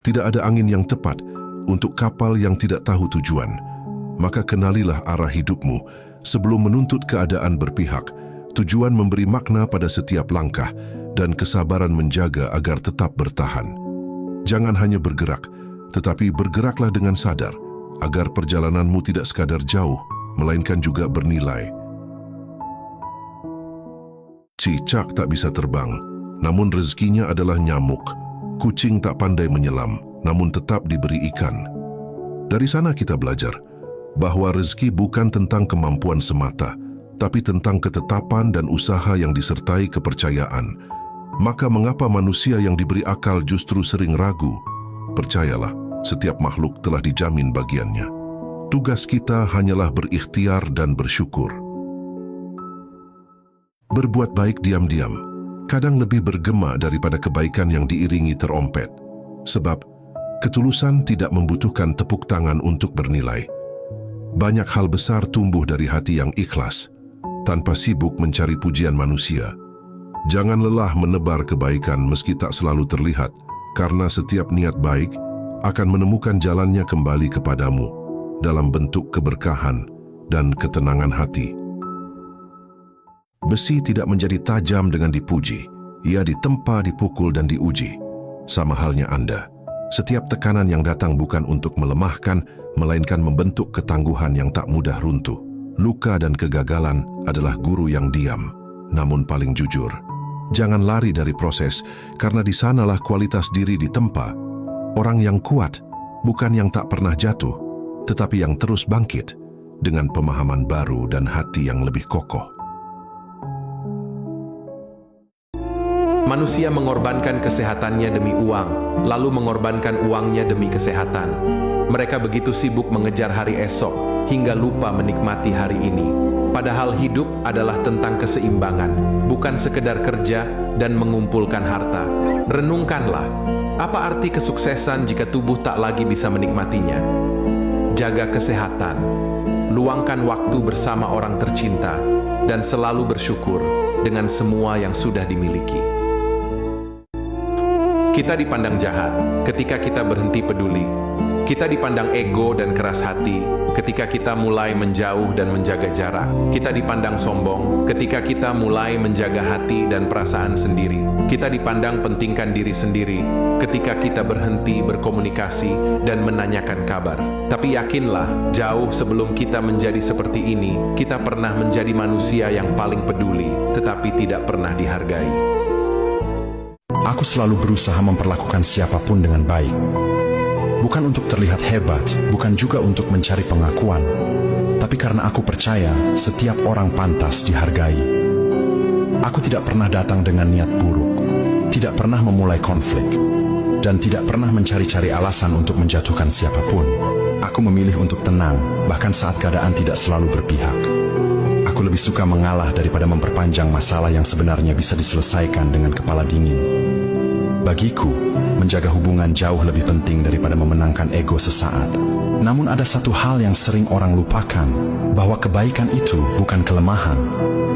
Tidak ada angin yang tepat untuk kapal yang tidak tahu tujuan. Maka kenalilah arah hidupmu sebelum menuntut keadaan berpihak. Tujuan memberi makna pada setiap langkah dan kesabaran menjaga agar tetap bertahan. Jangan hanya bergerak, tetapi bergeraklah dengan sadar agar perjalananmu tidak sekadar jauh, melainkan juga bernilai. Cicak tak bisa terbang, namun rezekinya adalah nyamuk. Kucing tak pandai menyelam, namun tetap diberi ikan. Dari sana kita belajar bahwa rezeki bukan tentang kemampuan semata, tapi tentang ketetapan dan usaha yang disertai kepercayaan. Maka mengapa manusia yang diberi akal justru sering ragu? Percayalah, setiap makhluk telah dijamin bagiannya. Tugas kita hanyalah berikhtiar dan bersyukur. Berbuat baik diam-diam kadang lebih bergema daripada kebaikan yang diiringi terompet. Sebab ketulusan tidak membutuhkan tepuk tangan untuk bernilai. Banyak hal besar tumbuh dari hati yang ikhlas, tanpa sibuk mencari pujian manusia. Jangan lelah menebar kebaikan meski tak selalu terlihat, karena setiap niat baik akan menemukan jalannya kembali kepadamu dalam bentuk keberkahan dan ketenangan hati. Besi tidak menjadi tajam dengan dipuji, ia ditempa, dipukul dan diuji. Sama halnya Anda, setiap tekanan yang datang bukan untuk melemahkan, melainkan membentuk ketangguhan yang tak mudah runtuh. Luka dan kegagalan adalah guru yang diam, namun paling jujur. Jangan lari dari proses, karena di sanalah kualitas diri ditempa. Orang yang kuat, bukan yang tak pernah jatuh, tetapi yang terus bangkit, dengan pemahaman baru dan hati yang lebih kokoh. Manusia mengorbankan kesehatannya demi uang, lalu mengorbankan uangnya demi kesehatan. Mereka begitu sibuk mengejar hari esok, hingga lupa menikmati hari ini. Padahal hidup adalah tentang keseimbangan, bukan sekedar kerja dan mengumpulkan harta. Renungkanlah, apa arti kesuksesan jika tubuh tak lagi bisa menikmatinya? Jaga kesehatan, luangkan waktu bersama orang tercinta, dan selalu bersyukur dengan semua yang sudah dimiliki. Kita dipandang jahat ketika kita berhenti peduli. Kita dipandang ego dan keras hati ketika kita mulai menjauh dan menjaga jarak. Kita dipandang sombong ketika kita mulai menjaga hati dan perasaan sendiri. Kita dipandang pentingkan diri sendiri ketika kita berhenti berkomunikasi dan menanyakan kabar. Tapi yakinlah, jauh sebelum kita menjadi seperti ini, kita pernah menjadi manusia yang paling peduli, tetapi tidak pernah dihargai. Aku selalu berusaha memperlakukan siapapun dengan baik. Bukan untuk terlihat hebat, bukan juga untuk mencari pengakuan, tapi karena aku percaya setiap orang pantas dihargai. Aku tidak pernah datang dengan niat buruk, tidak pernah memulai konflik, dan tidak pernah mencari-cari alasan untuk menjatuhkan siapapun. Aku memilih untuk tenang, bahkan saat keadaan tidak selalu berpihak. Aku lebih suka mengalah daripada memperpanjang masalah yang sebenarnya bisa diselesaikan dengan kepala dingin. Bagiku, menjaga hubungan jauh lebih penting daripada memenangkan ego sesaat. Namun ada satu hal yang sering orang lupakan, bahwa kebaikan itu bukan kelemahan.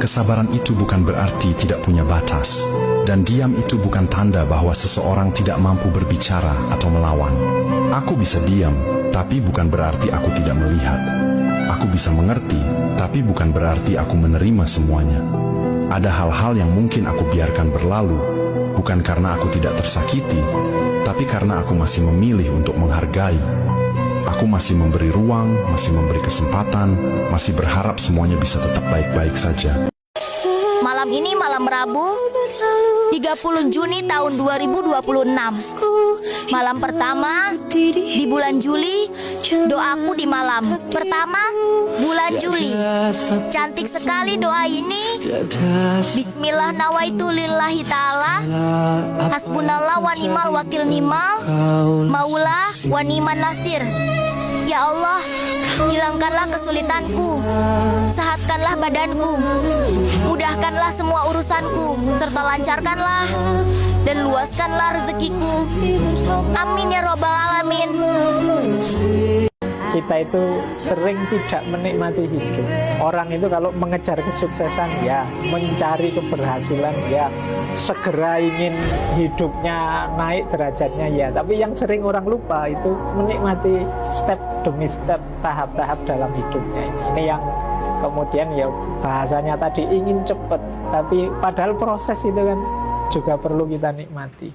Kesabaran itu bukan berarti tidak punya batas. Dan diam itu bukan tanda bahwa seseorang tidak mampu berbicara atau melawan. Aku bisa diam, tapi bukan berarti aku tidak melihat. Aku bisa mengerti, tapi bukan berarti aku menerima semuanya. Ada hal-hal yang mungkin aku biarkan berlalu, bukan karena aku tidak tersakiti, tapi karena aku masih memilih untuk menghargai. Aku masih memberi ruang, masih memberi kesempatan, masih berharap semuanya bisa tetap baik-baik saja. Malam ini malam Rabu, 30 Juni tahun 2026. Malam pertama di bulan Juli, doaku di malam pertama bulan Juli. Cantik sekali doa ini. Bismillah nawaitu lillahi ta'ala, hasbunallah wa ni'mal wakil ni'mal maula wa ni'man nasir. Ya Allah, hilangkanlah kesulitanku, sehatkanlah badanku, mudahkanlah semua urusanku, serta lancarkanlah dan luaskanlah rezekiku. Amin ya robbal alamin. kita itu sering tidak menikmati hidup. Orang itu kalau mengejar kesuksesan ya, mencari keberhasilan ya, segera ingin hidupnya naik derajatnya ya. Tapi yang sering orang lupa itu menikmati step demi step, tahap-tahap dalam hidupnya ini. Ini yang kemudian ya bahasanya tadi ingin cepat, tapi padahal proses itu kan juga perlu kita nikmati.